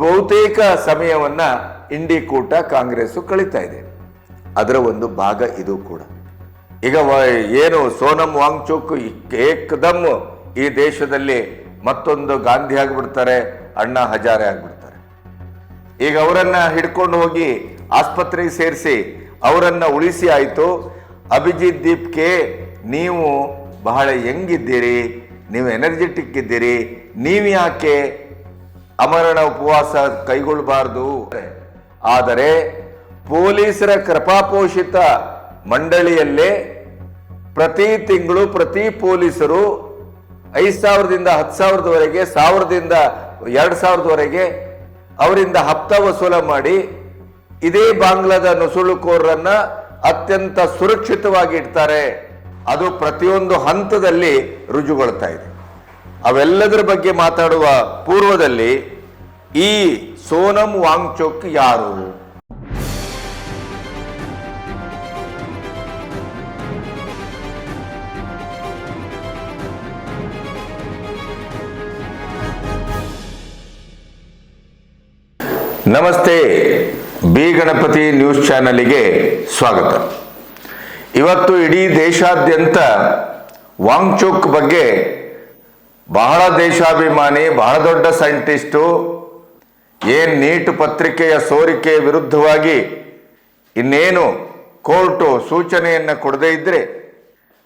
ಬಹುತೇಕ ಸಮಯವನ್ನ ಇಂಡಿ ಕೂಟ ಕಾಂಗ್ರೆಸ್ ಕಳೀತಾ ಇದೆ. ಅದರ ಒಂದು ಭಾಗ ಇದು ಕೂಡ. ಈಗ ಏನು ಸೋನಂ ವಾಂಗ್ಚುಕ್ ಏಕದಮ್ ಈ ದೇಶದಲ್ಲಿ ಮತ್ತೊಂದು ಗಾಂಧಿ ಆಗಿಬಿಡ್ತಾರೆ, ಅಣ್ಣಾ ಹಜಾರೆ ಆಗಿಬಿಡ್ತಾರೆ. ಈಗ ಅವರನ್ನ ಹಿಡ್ಕೊಂಡು ಹೋಗಿ ಆಸ್ಪತ್ರೆಗೆ ಸೇರಿಸಿ ಅವರನ್ನ ಉಳಿಸಿ ಆಯಿತು. ಅಭಿಜಿತ್ ದೀಪ್ಗೆ ನೀವು ಬಹಳ ಹೆಂಗಿದ್ದೀರಿ, ನೀವು ಎನರ್ಜೆಟಿಕ್ ಇದ್ದೀರಿ, ನೀವು ಯಾಕೆ ಅಮರಣ ಉಪವಾಸ ಕೈಗೊಳ್ಳಬಾರ್ದು? ಆದರೆ ಪೊಲೀಸರ ಕೃಪಾಪೋಷಿತ ಮಂಡಳಿಯಲ್ಲೇ ಪ್ರತಿ ತಿಂಗಳು ಪ್ರತಿ ಪೊಲೀಸರು 5,000ದಿಂದ 10,000ದವರೆಗೆ 1,000ದಿಂದ 2,000ದವರೆಗೆ ಅವರಿಂದ ಹಪ್ತ ವಸೂಲ ಮಾಡಿ ಇದೇ ಬಾಂಗ್ಲಾದ ನುಸುಳುಕೋರರನ್ನ ಅತ್ಯಂತ ಸುರಕ್ಷಿತವಾಗಿ ಇಡ್ತಾರೆ. ಅದು ಪ್ರತಿಯೊಂದು ಹಂತದಲ್ಲಿ ರುಜುಗೊಳ್ತಾ ಇದೆ. ಅವೆಲ್ಲದರ ಬಗ್ಗೆ ಮಾತಾಡುವ ಪೂರ್ವದಲ್ಲಿ ಈ ಸೋನಂ ವಾಂಗ್ಚುಕ್ ಯಾರು? ನಮಸ್ತೆ, ಬಿ ಗಣಪತಿ ನ್ಯೂಸ್ ಚಾನಲ್ಗೆ ಸ್ವಾಗತ. ಇವತ್ತು ಇಡೀ ದೇಶಾದ್ಯಂತ ವಾಂಗ್ಚುಕ್ ಬಗ್ಗೆ ಬಹಳ ದೇಶಾಭಿಮಾನಿ, ಬಹಳ ದೊಡ್ಡ ಸೈಂಟಿಸ್ಟು, ಏನ್ ನೀಟ್ ಪತ್ರಿಕೆಯ ಸೋರಿಕೆ ವಿರುದ್ಧವಾಗಿ ಇನ್ನೇನು ಕೋರ್ಟು ಸೂಚನೆಯನ್ನು ಕೊಡದೇ ಇದ್ರೆ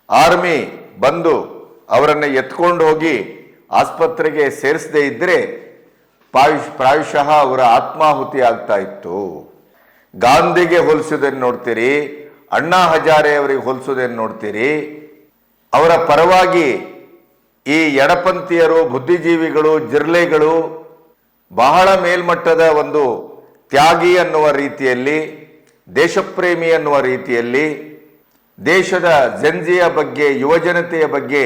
ಆರ್ಮಿ ಬಂದು ಅವರನ್ನು ಎತ್ಕೊಂಡು ಹೋಗಿ ಆಸ್ಪತ್ರೆಗೆ ಸೇರಿಸದೇ ಇದ್ರೆ ಪ್ರಾಯಶಃ ಅವರ ಆತ್ಮಾಹುತಿ ಆಗ್ತಾ ಇತ್ತು. ಗಾಂಧಿಗೆ ಹೋಲಿಸೋದನ್ನು ನೋಡ್ತೀರಿ, ಅಣ್ಣಾ ಹಜಾರೆ ಅವರಿಗೆ ಹೋಲಿಸೋದನ್ನು ನೋಡ್ತೀರಿ. ಅವರ ಪರವಾಗಿ ಈ ಎಡಪಂಥೀಯರು, ಬುದ್ಧಿಜೀವಿಗಳು, ಜಿರ್ಲೆಗಳು ಬಹಳ ಮೇಲ್ಮಟ್ಟದ ಒಂದು ತ್ಯಾಗಿ ಅನ್ನುವ ರೀತಿಯಲ್ಲಿ, ದೇಶಪ್ರೇಮಿ ಅನ್ನುವ ರೀತಿಯಲ್ಲಿ, ದೇಶದ ಜಂಜಿಯ ಬಗ್ಗೆ, ಯುವಜನತೆಯ ಬಗ್ಗೆ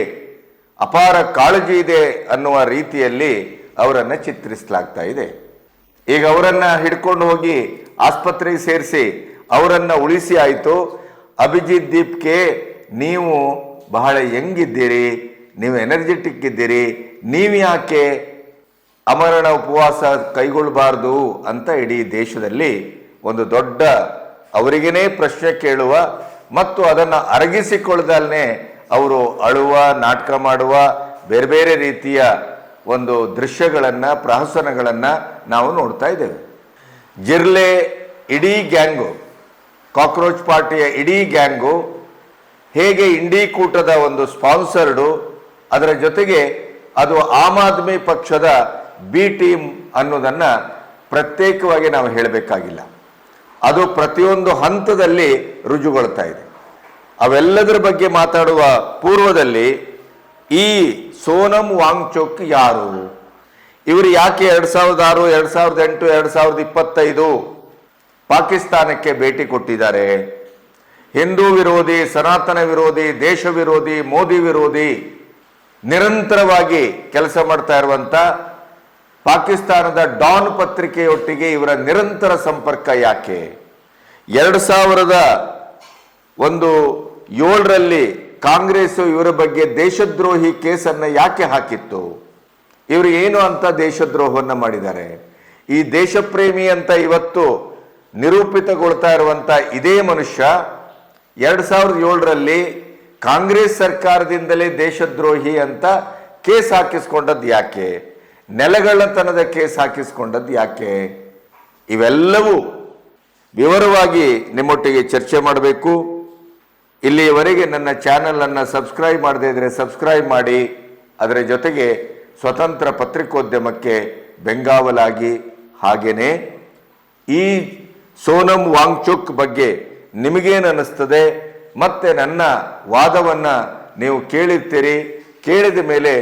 ಅಪಾರ ಕಾಳಜಿ ಇದೆ ಅನ್ನುವ ರೀತಿಯಲ್ಲಿ ಅವರನ್ನು ಚಿತ್ರಿಸಲಾಗ್ತಾ ಇದೆ. ಈಗ ಅವರನ್ನ ಹಿಡ್ಕೊಂಡು ಹೋಗಿ ಆಸ್ಪತ್ರೆಗೆ ಸೇರಿಸಿ ಅವರನ್ನ ಉಳಿಸಿ ಆಯಿತು. ಅಭಿಜಿತ್ ದೀಪ್ಗೆ ನೀವು ಬಹಳ ಹೆಂಗಿದ್ದೀರಿ, ನೀವು ಎನರ್ಜೆಟಿಕ್ ಇದ್ದೀರಿ, ನೀವು ಯಾಕೆ ಅಮರಣ ಉಪವಾಸ ಕೈಗೊಳ್ಳಬಾರ್ದು ಅಂತ ಇಡೀ ದೇಶದಲ್ಲಿ ಒಂದು ದೊಡ್ಡ ಅವರಿಗೇನೆ ಪ್ರಶ್ನೆ ಕೇಳುವ ಮತ್ತು ಅದನ್ನು ಅರಗಿಸಿಕೊಳ್ಳದಲ್ಲೇ ಅವರು ಅಳುವ, ನಾಟಕ ಮಾಡುವ ಬೇರೆ ಬೇರೆ ರೀತಿಯ ಒಂದು ದೃಶ್ಯಗಳನ್ನು, ಪ್ರಹಸನಗಳನ್ನು ನಾವು ನೋಡ್ತಾ ಇದ್ದೇವೆ. ಜಿರ್ಲೆ ಇಡೀ ಗ್ಯಾಂಗು, ಕಾಕ್ರೋಚ್ ಪಾರ್ಟಿಯ ಇಡೀ ಗ್ಯಾಂಗು ಹೇಗೆ ಇಂಡಿ ಕೂಟದ ಒಂದು ಸ್ಪಾನ್ಸರ್ಡು, ಅದರ ಜೊತೆಗೆ ಅದು ಆಮ್ ಆದ್ಮಿ ಪಕ್ಷದ ಬಿ ಟೀಮ್ ಅನ್ನೋದನ್ನು ಪ್ರತ್ಯೇಕವಾಗಿ ನಾವು ಹೇಳಬೇಕಾಗಿಲ್ಲ. ಅದು ಪ್ರತಿಯೊಂದು ಹಂತದಲ್ಲಿ ರುಜುಗೊಳ್ತಾ ಇದೆ. ಅವೆಲ್ಲದರ ಬಗ್ಗೆ ಮಾತಾಡುವ ಪೂರ್ವದಲ್ಲಿ ಈ ಸೋನಂ ವಾಂಗ್ಚುಕ್ ಯಾರು? ಇವರು ಯಾಕೆ 2006, 2008, 2025 ಪಾಕಿಸ್ತಾನಕ್ಕೆ ಭೇಟಿ ಕೊಟ್ಟಿದ್ದಾರೆ? ಹಿಂದೂ ವಿರೋಧಿ, ಸನಾತನ ವಿರೋಧಿ, ದೇಶ ವಿರೋಧಿ, ಮೋದಿ ವಿರೋಧಿ ನಿರಂತರವಾಗಿ ಕೆಲಸ ಮಾಡ್ತಾ ಇರುವಂತ ಪಾಕಿಸ್ತಾನದ ಡಾನ್ ಪತ್ರಿಕೆಯೊಟ್ಟಿಗೆ ಇವರ ನಿರಂತರ ಸಂಪರ್ಕ ಯಾಕೆ? 2007ರಲ್ಲಿ ಕಾಂಗ್ರೆಸ್ ಇವರ ಬಗ್ಗೆ ದೇಶದ್ರೋಹಿ ಕೇಸನ್ನು ಯಾಕೆ ಹಾಕಿತ್ತು? ಇವರು ಏನು ಅಂತ ದೇಶದ್ರೋಹವನ್ನು ಮಾಡಿದ್ದಾರೆ? ಈ ದೇಶಪ್ರೇಮಿ ಅಂತ ಇವತ್ತು ನಿರೂಪಿತಗೊಳ್ತಾ ಇರುವಂತ ಇದೇ ಮನುಷ್ಯ 2007ರಲ್ಲಿ ಕಾಂಗ್ರೆಸ್ ಸರ್ಕಾರದಿಂದಲೇ ದೇಶದ್ರೋಹಿ ಅಂತ ಕೇಸ್ ಹಾಕಿಸ್ಕೊಂಡದ್ದು ಯಾಕೆ? ನೆಲಗಳ್ಳತನದ ಕೇಸ್ ಹಾಕಿಸ್ಕೊಂಡದ್ದು ಯಾಕೆ? ಇವೆಲ್ಲವೂ ವಿವರವಾಗಿ ನಿಮ್ಮೊಟ್ಟಿಗೆ ಚರ್ಚೆ ಮಾಡಬೇಕು. ಇಲ್ಲಿಯವರೆಗೆ ನನ್ನ ಚಾನಲನ್ನು ಸಬ್ಸ್ಕ್ರೈಬ್ ಮಾಡದೇ ಇದ್ರೆ ಸಬ್ಸ್ಕ್ರೈಬ್ ಮಾಡಿ. ಅದರ ಜೊತೆಗೆ ಸ್ವತಂತ್ರ ಪತ್ರಿಕೋದ್ಯಮಕ್ಕೆ ಬೆಂಗಾವಲಾಗಿ. ಹಾಗೇನೆ ಈ ಸೋನಂ ವಾಂಗ್ಚುಕ್ ಬಗ್ಗೆ ನಿಮಗೇನು ಅನ್ನಿಸ್ತದೆ? ಮತ್ತೆ ನನ್ನ ವಾದವನ್ನು ನೀವು ಕೇಳಿರ್ತೀರಿ. ಕೇಳಿದ ಮೇಲೆ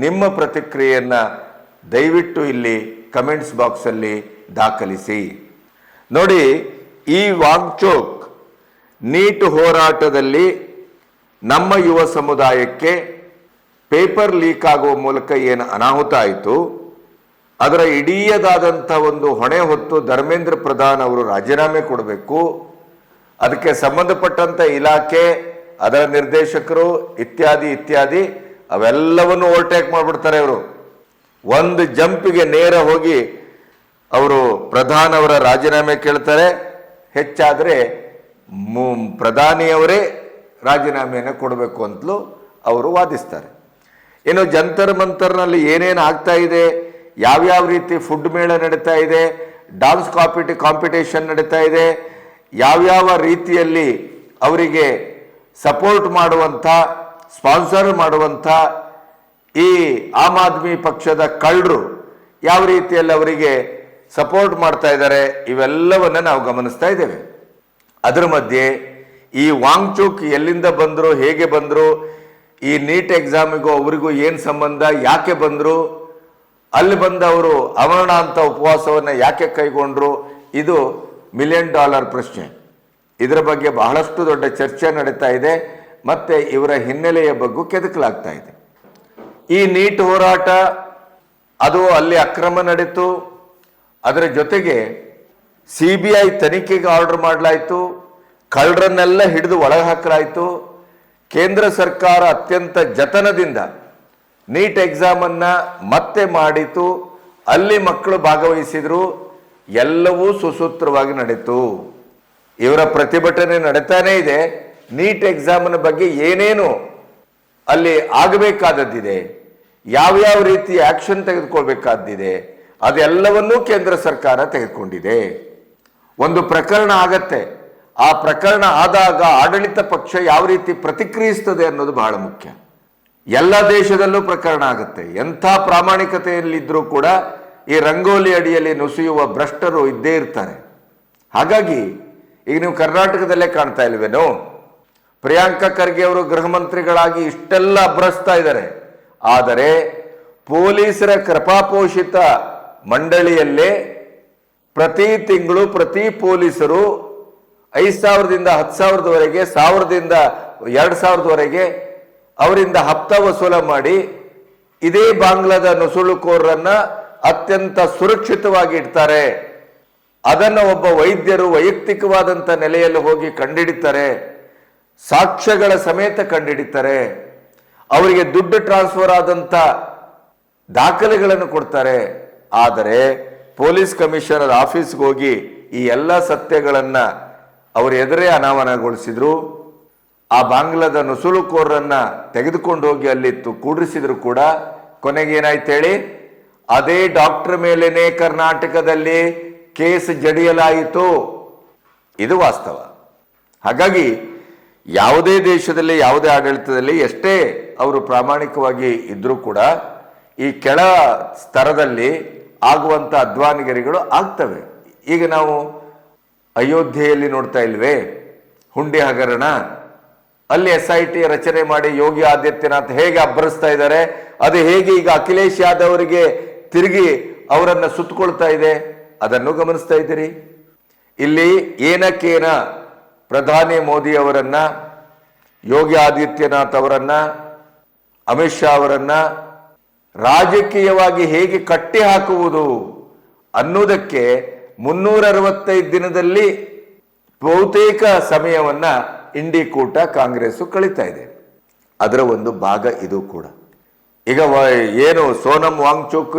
ನಿಮ್ಮ ಪ್ರತಿಕ್ರಿಯೆಯನ್ನು ದಯವಿಟ್ಟು ಇಲ್ಲಿ ಕಮೆಂಟ್ಸ್ ಬಾಕ್ಸಲ್ಲಿ ದಾಖಲಿಸಿ. ನೋಡಿ, ಈ ವಾಂಗ್ಚುಕ್ ನೀಟ್ ಹೋರಾಟದಲ್ಲಿ ನಮ್ಮ ಯುವ ಸಮುದಾಯಕ್ಕೆ ಪೇಪರ್ ಲೀಕ್ ಆಗುವ ಮೂಲಕ ಏನು ಅನಾಹುತ ಆಯಿತು, ಅದರ ಇಡೀದಾದಂಥ ಒಂದು ಹೊಣೆ ಹೊತ್ತು ಧರ್ಮೇಂದ್ರ ಪ್ರಧಾನ್ ಅವರು ರಾಜೀನಾಮೆ ಕೊಡಬೇಕು. ಅದಕ್ಕೆ ಸಂಬಂಧಪಟ್ಟಂತ ಇಲಾಖೆ, ಅದರ ನಿರ್ದೇಶಕರು ಇತ್ಯಾದಿ ಇತ್ಯಾದಿ ಅವೆಲ್ಲವನ್ನು ಓವರ್ಟೇಕ್ ಮಾಡಿಬಿಡ್ತಾರೆ. ಇವರು ಒಂದು ಜಂಪಿಗೆ ನೇರ ಹೋಗಿ ಅವರು ಪ್ರಧಾನವರ ರಾಜೀನಾಮೆ ಕೇಳ್ತಾರೆ. ಹೆಚ್ಚಾದರೆ ಪ್ರಧಾನಿಯವರೇ ರಾಜೀನಾಮೆಯನ್ನು ಕೊಡಬೇಕು ಅಂತಲೂ ಅವರು ವಾದಿಸ್ತಾರೆ. ಇನ್ನು ಜಂತರ್ ಮಂತರ್ನಲ್ಲಿ ಏನೇನು ಆಗ್ತಾ ಇದೆ, ಯಾವ್ಯಾವ ರೀತಿ ಫುಡ್ ಮೇಳ ನಡೀತಾ ಇದೆ, ಡಾನ್ಸ್ ಕಾಂಪಿಟೇಷನ್ ನಡೀತಾ ಇದೆ, ಯಾವ್ಯಾವ ರೀತಿಯಲ್ಲಿ ಅವರಿಗೆ ಸಪೋರ್ಟ್ ಮಾಡುವಂಥ, ಸ್ಪಾನ್ಸರ್ ಮಾಡುವಂಥ ಈ ಆಮ್ ಆದ್ಮಿ ಪಕ್ಷದ ಕಳ್ಳರು ಯಾವ ರೀತಿಯಲ್ಲಿ ಅವರಿಗೆ ಸಪೋರ್ಟ್ ಮಾಡ್ತಾ ಇದ್ದಾರೆ, ಇವೆಲ್ಲವನ್ನ ನಾವು ಗಮನಿಸ್ತಾ ಇದ್ದೇವೆ. ಅದರ ಮಧ್ಯೆ ಈ ವಾಂಗ್ಚುಕ್ ಎಲ್ಲಿಂದ ಬಂದರು, ಹೇಗೆ ಬಂದರು, ಈ ನೀಟ್ ಎಕ್ಸಾಮಿಗೂ ಅವರಿಗೂ ಏನು ಸಂಬಂಧ, ಯಾಕೆ ಬಂದರು, ಅಲ್ಲಿ ಬಂದವರು ಅಮರಣಾಂತ ಉಪವಾಸವನ್ನು ಯಾಕೆ ಕೈಗೊಂಡ್ರು, ಇದು $1 ಮಿಲಿಯನ್ ಪ್ರಶ್ನೆ. ಇದರ ಬಗ್ಗೆ ಬಹಳಷ್ಟು ದೊಡ್ಡ ಚರ್ಚೆ ನಡೀತಾ ಇದೆ. ಮತ್ತೆ ಇವರ ಹಿನ್ನೆಲೆಯ ಬಗ್ಗೆ ಕೆದಕಲಾಗ್ತಾ ಇದೆ. ಈ ನೀಟ್ ಹೋರಾಟ ಅದು ಅಲ್ಲಿ ಅಕ್ರಮ ನಡೀತು. ಅದರ ಜೊತೆಗೆ CBI ತನಿಖೆಗೆ ಆರ್ಡರ್ ಮಾಡಲಾಯಿತು, ಕಳ್ಳರನ್ನೆಲ್ಲ ಹಿಡಿದು ಒಳಗೆ ಹಾಕಲಾಯಿತು. ಕೇಂದ್ರ ಸರ್ಕಾರ ಅತ್ಯಂತ ಜತನದಿಂದ ನೀಟ್ ಎಕ್ಸಾಮನ್ನು ಮತ್ತೆ ಮಾಡಿತು, ಅಲ್ಲಿ ಮಕ್ಕಳು ಭಾಗವಹಿಸಿದ್ರು, ಎಲ್ಲವೂ ಸುಸೂತ್ರವಾಗಿ ನಡೀತು. ಇವರ ಪ್ರತಿಭಟನೆ ನಡೀತಾನೇ ಇದೆ. ನೀಟ್ ಎಕ್ಸಾಮಿನ ಬಗ್ಗೆ ಏನೇನು ಅಲ್ಲಿ ಆಗಬೇಕಾದದ್ದಿದೆ, ಯಾವ್ಯಾವ ರೀತಿ ಆಕ್ಷನ್ ತೆಗೆದುಕೊಳ್ಬೇಕಾದ್ದಿದೆ, ಅದೆಲ್ಲವನ್ನೂ ಕೇಂದ್ರ ಸರ್ಕಾರ ತೆಗೆದುಕೊಂಡಿದೆ. ಒಂದು ಪ್ರಕರಣ ಆಗತ್ತೆ, ಆ ಪ್ರಕರಣ ಆದಾಗ ಆಡಳಿತ ಪಕ್ಷ ಯಾವ ರೀತಿ ಪ್ರತಿಕ್ರಿಯಿಸ್ತದೆ ಅನ್ನೋದು ಬಹಳ ಮುಖ್ಯ. ಎಲ್ಲ ದೇಶದಲ್ಲೂ ಪ್ರಕರಣ ಆಗುತ್ತೆ. ಎಂಥ ಪ್ರಾಮಾಣಿಕತೆಯಲ್ಲಿದ್ದರೂ ಕೂಡ ಈ ರಂಗೋಲಿ ಅಡಿಯಲ್ಲಿ ನುಸಿಯುವ ಭ್ರಷ್ಟರು ಇದ್ದೇ ಇರ್ತಾರೆ. ಹಾಗಾಗಿ ಈಗ ನೀವು ಕರ್ನಾಟಕದಲ್ಲೇ ಕಾಣ್ತಾ ಇಲ್ವೇನೋ, ಪ್ರಿಯಾಂಕಾ ಖರ್ಗೆ ಅವರು ಗೃಹ ಮಂತ್ರಿಗಳಾಗಿ ಇಷ್ಟೆಲ್ಲ ಅಭ್ರಸ್ತಾ ಇದ್ದಾರೆ. ಆದರೆ ಪೊಲೀಸರ ಕೃಪಾಪೋಷಿತ ಮಂಡಳಿಯಲ್ಲೇ ಪ್ರತಿ ತಿಂಗಳು ಪ್ರತಿ ಪೊಲೀಸರು 5,000ದಿಂದ 10,000ದವರೆಗೆ, 1,000ದಿಂದ 2,000ದವರೆಗೆ ಅವರಿಂದ ಹಪ್ತ ವಸೂಲ ಮಾಡಿ ಇದೇ ಬಾಂಗ್ಲಾದ ನುಸುಳುಕೋರರನ್ನ ಅತ್ಯಂತ ಸುರಕ್ಷಿತವಾಗಿ ಇಡ್ತಾರೆ. ಅದನ್ನು ಒಬ್ಬ ವೈದ್ಯರು ವೈಯಕ್ತಿಕವಾದಂಥ ನೆಲೆಯಲ್ಲಿ ಹೋಗಿ ಕಂಡಿಡಿತಾರೆ, ಸಾಕ್ಷ್ಯಗಳ ಸಮೇತ ಕಂಡಿಡಿತಾರೆ, ಅವರಿಗೆ ದುಡ್ಡು ಟ್ರಾನ್ಸ್ಫರ್ ಆದಂಥ ದಾಖಲೆಗಳನ್ನು ಕೊಡ್ತಾರೆ. ಆದರೆ ಪೊಲೀಸ್ ಕಮಿಷನರ್ ಆಫೀಸ್ಗೆ ಹೋಗಿ ಈ ಎಲ್ಲ ಸತ್ಯಗಳನ್ನು ಅವರ ಎದುರೇ ಅನಾವರಣಗೊಳಿಸಿದ್ರು. ಆ ಬಾಂಗ್ಲಾದ ನುಸುಳುಕೋರರನ್ನ ತೆಗೆದುಕೊಂಡು ಹೋಗಿ ಅಲ್ಲಿ ಕೂಡಿಸಿದ್ರು ಕೂಡ ಕೊನೆಗೇನಾಯ್ತು ಹೇಳಿ, ಅದೇ ಡಾಕ್ಟರ್ ಮೇಲೇನೆ ಕರ್ನಾಟಕದಲ್ಲಿ ಕೇಸ್ ಜಡಿಯಲಾಯಿತು. ಇದು ವಾಸ್ತವ. ಹಾಗಾಗಿ ಯಾವುದೇ ದೇಶದಲ್ಲಿ, ಯಾವುದೇ ಆಡಳಿತದಲ್ಲಿ ಎಷ್ಟೇ ಅವರು ಪ್ರಾಮಾಣಿಕವಾಗಿ ಇದ್ರೂ ಕೂಡ ಈ ಕೆಳ ಸ್ತರದಲ್ಲಿ ಆಗುವಂಥ ಅಧ್ವಾನಗಿರಿಗಳು ಆಗ್ತವೆ. ಈಗ ನಾವು ಅಯೋಧ್ಯೆಯಲ್ಲಿ ನೋಡ್ತಾ ಇಲ್ವೇ, ಹುಂಡಿ ಹಗರಣ, ಅಲ್ಲಿ SIT ರಚನೆ ಮಾಡಿ ಯೋಗಿ ಆದಿತ್ಯನಾಥ್ ಹೇಗೆ ಅಬ್ಬರಿಸ್ತಾ ಇದ್ದಾರೆ, ಅದು ಹೇಗೆ ಈಗ ಅಖಿಲೇಶ್ ಯಾದವ್ ಅವರಿಗೆ ತಿರುಗಿ ಅವರನ್ನು ಸುತ್ತಕೊಳ್ತಾ ಇದೆ, ಅದನ್ನು ಗಮನಿಸ್ತಾ ಇದ್ದೀರಿ. ಇಲ್ಲಿ ಏನಕ್ಕೇನ ಪ್ರಧಾನಿ ಮೋದಿ ಅವರನ್ನ, ಯೋಗಿ ಆದಿತ್ಯನಾಥ್ ಅವರನ್ನ, ಅಮಿತ್ ಶಾ ಅವರನ್ನ ರಾಜಕೀಯವಾಗಿ ಹೇಗೆ ಕಟ್ಟಿ ಹಾಕುವುದು ಅನ್ನೋದಕ್ಕೆ 365 ದಿನದಲ್ಲಿ ಬಹುತೇಕ ಸಮಯವನ್ನ ಇಂಡಿ ಕೂಟ ಕಾಂಗ್ರೆಸ್ ಕಳೀತಾ ಇದೆ. ಅದರ ಒಂದು ಭಾಗ ಇದು ಕೂಡ. ಈಗ ಏನು ಸೋನಂ ವಾಂಗ್ಚುಕ್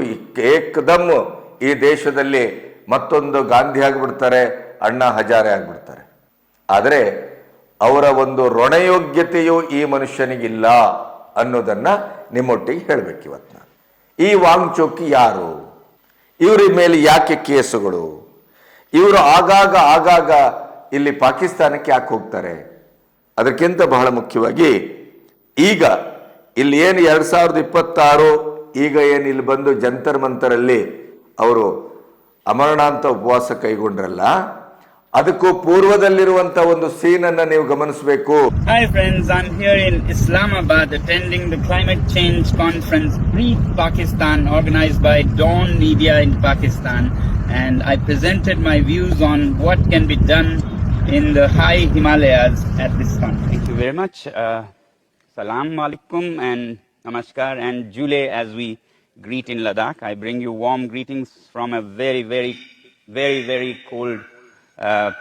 ಏಕದಮ್ ಈ ದೇಶದಲ್ಲಿ ಮತ್ತೊಂದು ಗಾಂಧಿ ಆಗಿಬಿಡ್ತಾರೆ, ಅಣ್ಣಾ ಹಜಾರೆ ಆಗಿಬಿಡ್ತಾರೆ. ಆದರೆ ಅವರ ಒಂದು ಋಣಯೋಗ್ಯತೆಯು ಈ ಮನುಷ್ಯನಿಗಿಲ್ಲ ಅನ್ನೋದನ್ನ ನಿಮ್ಮೊಟ್ಟಿಗೆ ಹೇಳಬೇಕಿವತ್ತು ನಾನು. ಈ ವಾಂಗ್ಚುಕ್ ಯಾರು, ಇವರ ಮೇಲೆ ಯಾಕೆ ಕೇಸುಗಳು, ಇವರು ಆಗಾಗ ಇಲ್ಲಿ ಪಾಕಿಸ್ತಾನಕ್ಕೆ ಯಾಕೆ ಹೋಗ್ತಾರೆ, ಅದಕ್ಕಿಂತ ಬಹಳ ಮುಖ್ಯವಾಗಿ ಈಗ ಇಲ್ಲಿ ಏನು 2026 ಈಗ ಏನು ಇಲ್ಲಿ ಬಂದು ಜಂತರ್ ಮಂತರಲ್ಲಿ ಅವರು ಅಮರಣಾಂತ ಉಪವಾಸ ಕೈಗೊಂಡ್ರಲ್ಲ, ಅದಕ್ಕೂ ಪೂರ್ವದಲ್ಲಿರುವಂತ ಒಂದು ಸೀನ್ ಅನ್ನ ನೀವು ಗಮನಿಸಬೇಕು. Hi friends, I'm here in Islamabad attending the climate change conference Breathe Pakistan organized by Dawn Media in Pakistan, and I presented my views on what can be done in the high Himalayas at this conference. Thank you very much. Salam alaikum and namaskar and Jule as we greet in Ladakh. I bring you warm greetings from a very cold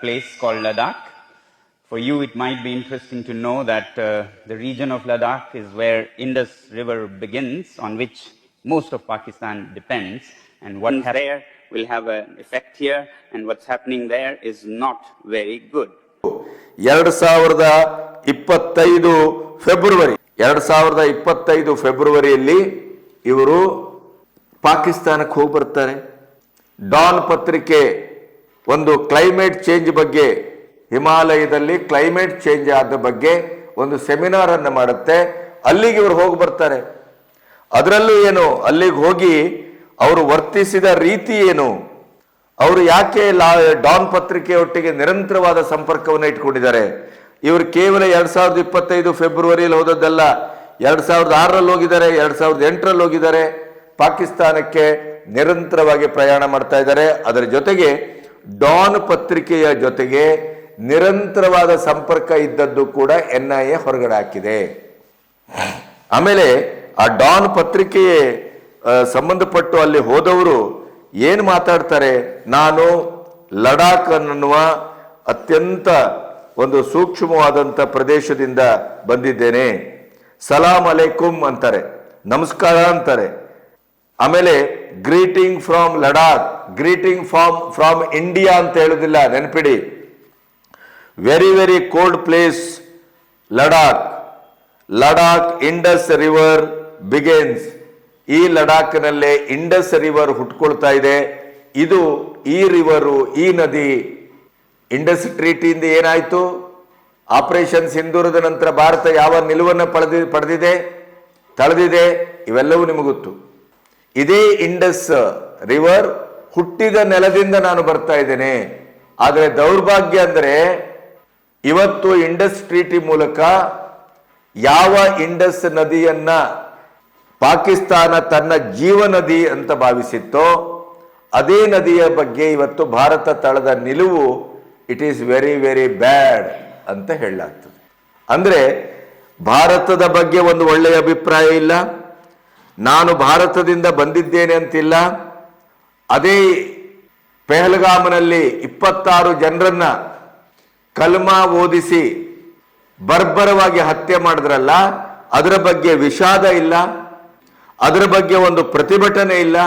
place called Ladakh. For you, it might be interesting to know that the region of Ladakh is where Indus River begins, on which most of Pakistan depends. And what there will have an effect here, and what's happening there is not very good. 2025 ಫೆಬ್ರವರಿಯಲ್ಲಿ ಇವರು ಪಾಕಿಸ್ತಾನಕ್ಕೆ ಹೋಗಿ ಬರ್ತಾರೆ. Don ಪತ್ರಿಕೆ ಒಂದು climate change ಬಗ್ಗೆ, ಹಿಮಾಲಯದಲ್ಲಿ climate change ಆದ ಬಗ್ಗೆ ಒಂದು ಸೆಮಿನಾರ್ ಅನ್ನು ಮಾಡುತ್ತೆ. ಅಲ್ಲಿಗೆ ಇವರು ಹೋಗಿ ಬರ್ತಾರೆ. ಅದರಲ್ಲೂ ಏನು, ಅಲ್ಲಿಗೆ ಹೋಗಿ ಅವರು ವರ್ತಿಸಿದ ರೀತಿ ಏನು, ಅವರು ಯಾಕೆ ಡಾನ್ ಪತ್ರಿಕೆಯೊಟ್ಟಿಗೆ ನಿರಂತರವಾದ ಸಂಪರ್ಕವನ್ನು ಇಟ್ಕೊಂಡಿದ್ದಾರೆ. ಇವರು ಕೇವಲ 2025 ಫೆಬ್ರವರಿಯಲ್ಲಿ ಹೋದದ್ದಲ್ಲ, 2006ರಲ್ಲಿ ಹೋಗಿದ್ದಾರೆ, 2008ರಲ್ಲಿ ಹೋಗಿದ್ದಾರೆ. ಪಾಕಿಸ್ತಾನಕ್ಕೆ ನಿರಂತರವಾಗಿ ಪ್ರಯಾಣ ಮಾಡ್ತಾ ಇದ್ದಾರೆ. ಅದರ ಜೊತೆಗೆ ಡಾನ್ ಪತ್ರಿಕೆಯ ಜೊತೆಗೆ ನಿರಂತರವಾದ ಸಂಪರ್ಕ ಇದ್ದದ್ದು ಕೂಡ NIA ಹೊರಗಡೆ ಹಾಕಿದೆ. ಆಮೇಲೆ ಆ ಡಾನ್ ಪತ್ರಿಕೆಗೆ ಸಂಬಂಧಪಟ್ಟು ಅಲ್ಲಿ ಹೋದವರು ಏನು ಮಾತಾಡ್ತಾರೆ, ನಾನು ಲಡಾಖ್ ಅನ್ನುವ ಅತ್ಯಂತ ಒಂದು ಸೂಕ್ಷ್ಮವಾದಂಥ ಪ್ರದೇಶದಿಂದ ಬಂದಿದ್ದೇನೆ, ಸಲಾಂ ಅಲೈಕುಂ ಅಂತಾರೆ, ನಮಸ್ಕಾರ ಅಂತಾರೆ. ಆಮೇಲೆ greeting from Ladakh, greeting from India ಅಂತ ಹೇಳುದಿಲ್ಲ, ನೆನಪಿಡಿ. Very very cold place Ladakh Indus river begins. ಈ ಲಡಾಖ್ನಲ್ಲೇ ಇಂಡಸ್ ರಿವರ್ ಹುಟ್ಕೊಳ್ತಾ ಇದೆ. ಇದು ಈ ರಿವರು, ಈ ನದಿ, ಇಂಡಸ್ ಟ್ರೀಟಿಯಿಂದ ಏನಾಯ್ತು, ಆಪರೇಷನ್ ಸಿಂಧೂರದ ನಂತರ ಭಾರತ ಯಾವ ನಿಲುವನ್ನು ತಳೆದಿದೆ, ಇವೆಲ್ಲವೂ ನಿಮಗೆ ಗೊತ್ತು. ಇದೇ ಇಂಡಸ್ ರಿವರ್ ಹುಟ್ಟಿದ ನೆಲದಿಂದ ನಾನು ಬರ್ತಾ ಇದ್ದೇನೆ. ಆದರೆ ದೌರ್ಭಾಗ್ಯ ಅಂದರೆ ಇವತ್ತು ಇಂಡಸ್ ಟ್ರೀಟಿ ಮೂಲಕ ಯಾವ ಇಂಡಸ್ ನದಿಯನ್ನ ಪಾಕಿಸ್ತಾನ ತನ್ನ ಜೀವ ನದಿ ಅಂತ ಭಾವಿಸಿತ್ತೋ ಅದೇ ನದಿಯ ಬಗ್ಗೆ ಇವತ್ತು ಭಾರತ ತಳೆದ ನಿಲುವು it is very very bad ಅಂತ ಹೇಳಲಾಗ್ತದೆ. ಅಂದ್ರೆ ಭಾರತದ ಬಗ್ಗೆ ಒಂದು ಒಳ್ಳೆಯ ಅಭಿಪ್ರಾಯ ಇಲ್ಲ, ನಾನು ಭಾರತದಿಂದ ಬಂದಿದ್ದೇನೆ ಅಂತಿಲ್ಲ. ಅದೇ ಪೆಹಲ್ಗಾಮ್ನಲ್ಲಿ 26 ಜನರನ್ನ ಕಲ್ಮಾ ಓದಿಸಿ ಬರ್ಬರವಾಗಿ ಹತ್ಯೆ ಮಾಡಿದ್ರಲ್ಲ, ಅದರ ಬಗ್ಗೆ ವಿಷಾದ ಇಲ್ಲ, ಅದರ ಬಗ್ಗೆ ಒಂದು ಪ್ರತಿಭಟನೆ ಇಲ್ಲ,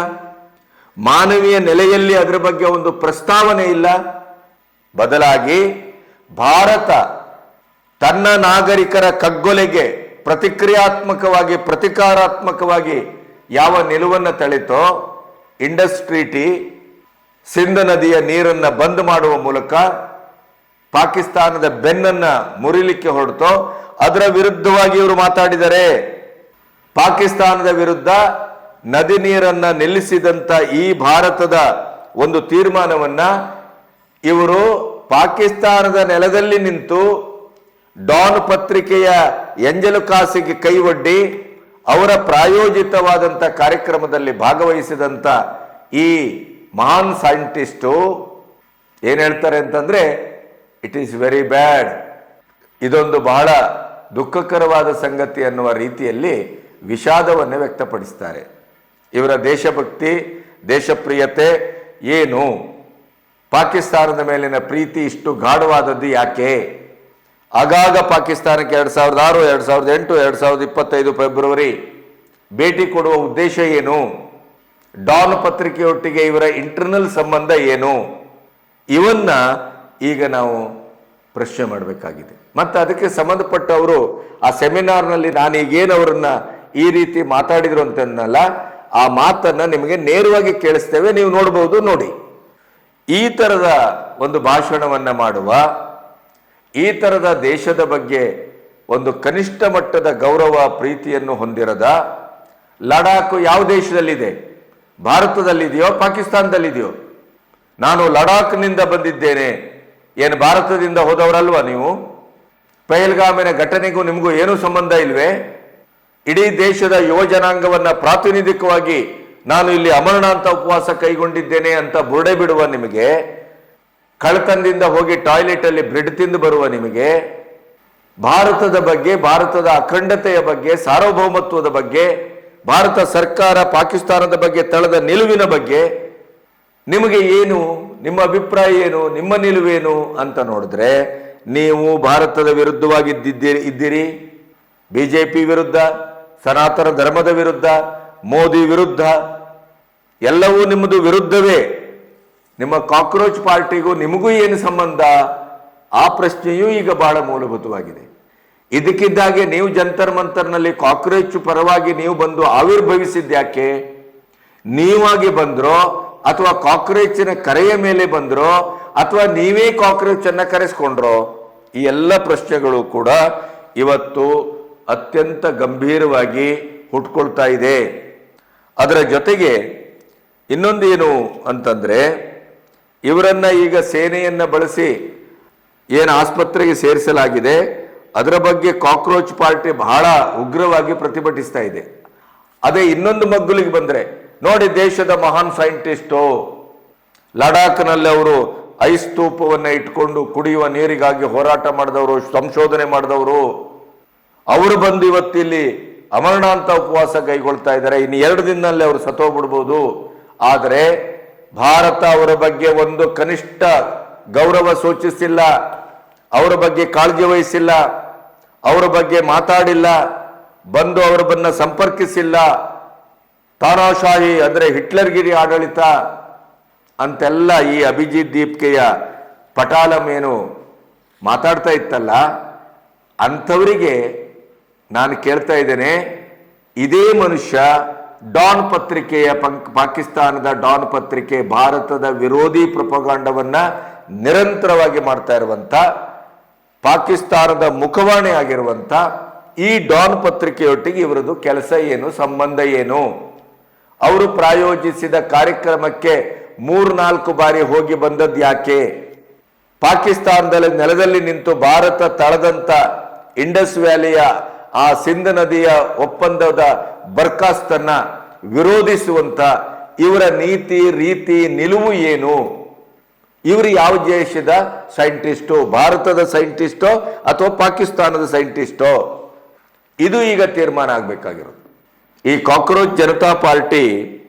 ಮಾನವೀಯ ನೆಲೆಯಲ್ಲಿ ಅದರ ಬಗ್ಗೆ ಒಂದು ಪ್ರಸ್ತಾವನೆ ಇಲ್ಲ. ಬದಲಾಗಿ ಭಾರತ ತನ್ನ ನಾಗರಿಕರ ಕಗ್ಗೊಲೆಗೆ ಪ್ರತಿಕಾರಾತ್ಮಕವಾಗಿ ಯಾವ ನಿಲುವನ್ನು ತಳೆತೋ, ಇಂಡಸ್ ಟ್ರೀಟಿ ಸಿಂಧ್ ನದಿಯ ನೀರನ್ನು ಬಂದ್ ಮಾಡುವ ಮೂಲಕ ಪಾಕಿಸ್ತಾನದ ಬೆನ್ನನ್ನ ಮುರಿಲಿಕ್ಕೆ ಹೊರಟೋ ಅದರ ವಿರುದ್ಧವಾಗಿ ಇವರು ಮಾತಾಡಿದರೆ. ಪಾಕಿಸ್ತಾನದ ವಿರುದ್ಧ ನದಿ ನೀರನ್ನ ನಿಲ್ಲಿಸಿದಂತ ಈ ಭಾರತದ ಒಂದು ತೀರ್ಮಾನವನ್ನ ಇವರು ಪಾಕಿಸ್ತಾನದ ನೆಲದಲ್ಲಿ ನಿಂತು ಡಾನ್ ಪತ್ರಿಕೆಯ ಎಂಜಲು ಕಾಸಿಗೆ ಕೈ ಒಡ್ಡಿ ಅವರ ಪ್ರಾಯೋಜಿತವಾದಂಥ ಕಾರ್ಯಕ್ರಮದಲ್ಲಿ ಭಾಗವಹಿಸಿದಂಥ ಈ ಮಹಾನ್ ಸೈಂಟಿಸ್ಟು ಏನ್ ಹೇಳ್ತಾರೆ ಅಂತಂದ್ರೆ, ಇಟ್ ಈಸ್ ವೆರಿ ಬ್ಯಾಡ್, ಇದೊಂದು ಬಹಳ ದುಃಖಕರವಾದ ಸಂಗತಿ ಅನ್ನುವ ರೀತಿಯಲ್ಲಿ ವಿಷಾದವನ್ನು ವ್ಯಕ್ತಪಡಿಸ್ತಾರೆ. ಇವರ ದೇಶಭಕ್ತಿ, ದೇಶಪ್ರಿಯತೆ ಏನು, ಪಾಕಿಸ್ತಾನದ ಮೇಲಿನ ಪ್ರೀತಿ ಇಷ್ಟು ಗಾಢವಾದದ್ದು ಯಾಕೆ? ಆಗಾಗ ಪಾಕಿಸ್ತಾನಕ್ಕೆ 2006, 2008, 2025 ಫೆಬ್ರವರಿ ಭೇಟಿ ಕೊಡುವ ಉದ್ದೇಶ ಏನು? ಡಾನ್ ಪತ್ರಿಕೆಯೊಟ್ಟಿಗೆ ಇವರ ಇಂಟರ್ನಲ್ ಸಂಬಂಧ ಏನು? ಇವನ್ನ ಈಗ ನಾವು ಪ್ರಶ್ನೆ ಮಾಡಬೇಕಾಗಿದೆ. ಮತ್ತು ಅದಕ್ಕೆ ಸಂಬಂಧಪಟ್ಟವರು ಆ ಸೆಮಿನಾರ್ನಲ್ಲಿ ನಾನೀಗೇನು ಅವರನ್ನ ಈ ರೀತಿ ಮಾತಾಡಿದ್ರು ಅಂತನಲ್ಲ, ಆ ಮಾತನ್ನ ನಿಮಗೆ ನೇರವಾಗಿ ಕೇಳಿಸ್ತೇವೆ, ನೀವು ನೋಡಬಹುದು, ನೋಡಿ. ಈ ತರದ ಒಂದು ಭಾಷಣವನ್ನ ಮಾಡುವ, ಈ ತರದ ದೇಶದ ಬಗ್ಗೆ ಒಂದು ಕನಿಷ್ಠ ಮಟ್ಟದ ಗೌರವ ಪ್ರೀತಿಯನ್ನು ಹೊಂದಿರದ ಲಡಾಖ್ ಯಾವ ದೇಶದಲ್ಲಿದೆ? ಭಾರತದಲ್ಲಿದೆಯೋ ಪಾಕಿಸ್ತಾನದಲ್ಲಿದೆಯೋ? ನಾನು ಲಡಾಖ್ನಿಂದ ಬಂದಿದ್ದೇನೆ, ಏನು ಭಾರತದಿಂದ ಹೋದವರಲ್ವಾ ನೀವು? ಪಹಲ್ಗಾಮಿನ ಘಟನೆಗೂ ನಿಮಗೂ ಏನೂ ಸಂಬಂಧ ಇಲ್ವೇ? ಇಡೀ ದೇಶದ ಯುವ ಜನಾಂಗವನ್ನ ಪ್ರಾತಿನಿಧಿಕವಾಗಿ ನಾನು ಇಲ್ಲಿ ಅಮರನಾಥ ಉಪವಾಸ ಕೈಗೊಂಡಿದ್ದೇನೆ ಅಂತ ಬುರುಡೆ ಬಿಡುವ ನಿಮಗೆ, ಕಳ್ಳತನದಿಂದ ಹೋಗಿ ಟಾಯ್ಲೆಟ್ ಅಲ್ಲಿ ಬ್ರೆಡ್ ತಿಂದು ಬರುವ ನಿಮಗೆ, ಭಾರತದ ಬಗ್ಗೆ, ಭಾರತದ ಅಖಂಡತೆಯ ಬಗ್ಗೆ, ಸಾರ್ವಭೌಮತ್ವದ ಬಗ್ಗೆ, ಭಾರತ ಸರ್ಕಾರ ಪಾಕಿಸ್ತಾನದ ಬಗ್ಗೆ ತಳೆದ ನಿಲುವಿನ ಬಗ್ಗೆ ನಿಮಗೆ ಏನು, ನಿಮ್ಮ ಅಭಿಪ್ರಾಯ ಏನು, ನಿಮ್ಮ ನಿಲುವೇನು ಅಂತ ನೋಡಿದ್ರೆ, ನೀವು ಭಾರತದ ವಿರುದ್ಧವಾಗಿದ್ದೀರಿ, ಬಿಜೆಪಿ ವಿರುದ್ಧ, ಸನಾತನ ಧರ್ಮದ ವಿರುದ್ಧ, ಮೋದಿ ವಿರುದ್ಧ, ಎಲ್ಲವೂ ನಿಮ್ಮದು ವಿರುದ್ಧವೇ. ನಿಮ್ಮ ಕಾಕ್ರೋಚ್ ಪಾರ್ಟಿಗೂ ನಿಮಗೂ ಏನು ಸಂಬಂಧ? ಆ ಪ್ರಶ್ನೆಯೂ ಈಗ ಬಹಳ ಮೂಲಭೂತವಾಗಿದೆ. ಇದಕ್ಕಿದ್ದಾಗೆ ನೀವು ಜಂತರ್ ಮಂತರ್ನಲ್ಲಿ ಕಾಕ್ರೋಚ್ ಪರವಾಗಿ ನೀವು ಬಂದು ಆವಿರ್ಭವಿಸಿದ್ಯಾಕೆ? ನೀವಾಗಿ ಬಂದ್ರೋ ಅಥವಾ ಕಾಕ್ರೋಚಿನ ಕರೆಯ ಮೇಲೆ ಬಂದ್ರೋ ಅಥವಾ ನೀವೇ ಕಾಕ್ರೋಚ್ ಅನ್ನ ಕರೆಸ್ಕೊಂಡ್ರೋ? ಈ ಎಲ್ಲ ಪ್ರಶ್ನೆಗಳು ಕೂಡ ಇವತ್ತು ಅತ್ಯಂತ ಗಂಭೀರವಾಗಿ ಹುಟ್ಕೊಳ್ತಾ ಇದೆ. ಅದರ ಜೊತೆಗೆ ಇನ್ನೊಂದೇನು ಅಂತಂದ್ರೆ, ಇವರನ್ನ ಈಗ ಸೇನೆಯನ್ನ ಬಳಸಿ ಏನು ಆಸ್ಪತ್ರೆಗೆ ಸೇರಿಸಲಾಗಿದೆ, ಅದರ ಬಗ್ಗೆ ಕಾಕ್ರೋಚ್ ಪಾರ್ಟಿ ಬಹಳ ಉಗ್ರವಾಗಿ ಪ್ರತಿಭಟಿಸ್ತಾ ಇದೆ. ಅದೇ ಇನ್ನೊಂದು ಮಗ್ಗುಲಿಗೆ ಬಂದ್ರೆ ನೋಡಿ, ದೇಶದ ಮಹಾನ್ ಸೈಂಟಿಸ್ಟು ಲಡಾಖ್ನಲ್ಲಿ ಅವರು ಐಸ್ ಸ್ತೂಪವನ್ನ ಇಟ್ಕೊಂಡು ಕುಡಿಯುವ ನೀರಿಗಾಗಿ ಹೋರಾಟ ಮಾಡಿದವರು, ಸಂಶೋಧನೆ ಮಾಡಿದವರು, ಅವರು ಬಂದು ಇವತ್ತಿಲ್ಲಿ ಅಮರನಾಥ ಉಪವಾಸ ಕೈಗೊಳ್ತಾ ಇದ್ದಾರೆ. ಇನ್ನು 2 ದಿನದಲ್ಲಿ ಅವರು ಸತ್ತೋಗ್ಬಿಡ್ಬೋದು. ಆದರೆ ಭಾರತ ಅವರ ಬಗ್ಗೆ ಒಂದು ಕನಿಷ್ಠ ಗೌರವ ಸೂಚಿಸಿಲ್ಲ, ಅವರ ಬಗ್ಗೆ ಕಾಳಜಿ ವಹಿಸಿಲ್ಲ, ಅವರ ಬಗ್ಗೆ ಮಾತಾಡಿಲ್ಲ, ಬಂದು ಅವರನ್ನ ಸಂಪರ್ಕಿಸಿಲ್ಲ. ತಾನಾಶಾಹಿ ಅಂದ್ರೆ ಹಿಟ್ಲರ್ಗಿರಿ ಆಡಳಿತ ಅಂತೆಲ್ಲ ಈ ಅಭಿಜಿತ್ ದೀಪ್ಕೆಯ ಪಟಾಲಂ ಏನು ಮಾತಾಡ್ತಾ ಇತ್ತಲ್ಲ, ಅಂಥವರಿಗೆ ನಾನು ಕೇಳ್ತಾ ಇದ್ದೇನೆ, ಇದೇ ಮನುಷ್ಯ ಡಾನ್ ಪತ್ರಿಕೆಯ ಪಾಕಿಸ್ತಾನದ ಡಾನ್ ಪತ್ರಿಕೆ ಭಾರತದ ವಿರೋಧಿ ಪ್ರೊಪಗಾಂಡವನ್ನ ನಿರಂತರವಾಗಿ ಮಾಡ್ತಾ ಇರುವಂತ, ಪಾಕಿಸ್ತಾನದ ಮುಖವಾಣಿ ಆಗಿರುವಂತ ಈ ಡಾನ್ ಪತ್ರಿಕೆಯೊಟ್ಟಿಗೆ ಇವರದು ಕೆಲಸ ಏನು, ಸಂಬಂಧ ಏನು? ಅವರು ಪ್ರಾಯೋಜಿಸಿದ ಕಾರ್ಯಕ್ರಮಕ್ಕೆ 3-4 ಬಾರಿ ಹೋಗಿ ಬಂದದ್ದು ಯಾಕೆ? ಪಾಕಿಸ್ತಾನದಲ್ಲಿ ನೆಲದಲ್ಲಿ ನಿಂತು ಭಾರತ ತಳದಂತ ಇಂಡಸ್ ವ್ಯಾಲಿಯ ಆ ಸಿಂಧ್ ನದಿಯ ಒಪ್ಪಂದದ ಬರ್ಖಾಸ್ತನ್ನ ವಿರೋಧಿಸುವಂತ ಇವರ ನೀತಿ ರೀತಿ ನಿಲುವು ಏನು? ಇವರು ಯಾವ ದೇಶದ ಸೈಂಟಿಸ್ಟೋ, ಭಾರತದ ಸೈಂಟಿಸ್ಟೋ ಅಥವಾ ಪಾಕಿಸ್ತಾನದ ಸೈಂಟಿಸ್ಟೋ? ಇದು ಈಗ ತೀರ್ಮಾನ ಆಗಬೇಕಾಗಿರೋದು. ಈ ಕಾಕ್ರೋಚ್ ಜನತಾ ಪಾರ್ಟಿ